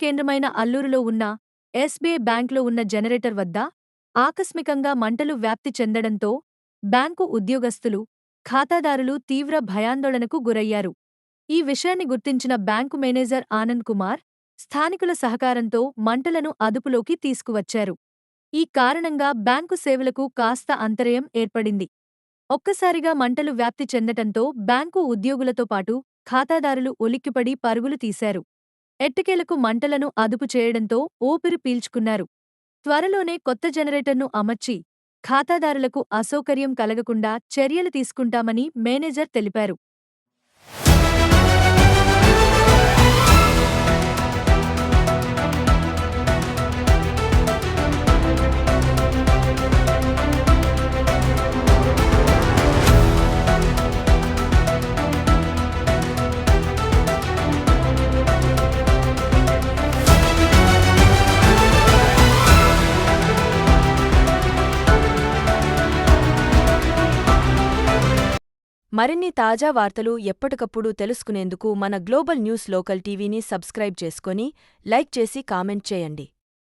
కేంద్రమైన అల్లూరులో ఉన్న ఎస్బీఐ బ్యాంకులో ఉన్న జనరేటర్ వద్ద ఆకస్మికంగా మంటలు వ్యాప్తి చెందడంతో బ్యాంకు ఉద్యోగస్తులు, ఖాతాదారులు తీవ్ర భయాందోళనకు గురయ్యారు. ఈ విషయాన్ని గుర్తించిన బ్యాంకు మేనేజర్ ఆనంద్ కుమార్, స్థానికుల సహకారంతో మంటలను అదుపులోకి తీసుకువచ్చారు. ఈ కారణంగా బ్యాంకు సేవలకు కాస్త అంతరాయం ఏర్పడింది. ఒక్కసారిగా మంటలు వ్యాప్తి చెందటంతో బ్యాంకు ఉద్యోగులతో పాటు ఖాతాదారులు ఉలిక్కిపడి పరుగులు తీశారు. ఎట్టకేలకు మంటలను అదుపు చేయడంతో ఊపిరి పీల్చుకున్నారు. త్వరలోనే కొత్త జనరేటర్ను అమర్చి ఖాతాదారులకు అసౌకర్యం కలగకుండా చర్యలు తీసుకుంటామని మేనేజర్ తెలిపారు. మరిన్ని తాజా వార్తలు ఎప్పటికప్పుడు తెలుసుకునేందుకు మన గ్లోబల్ న్యూస్ లోకల్ టీవీని సబ్స్క్రైబ్ చేసుకొని లైక్ చేసి కామెంట్ చేయండి.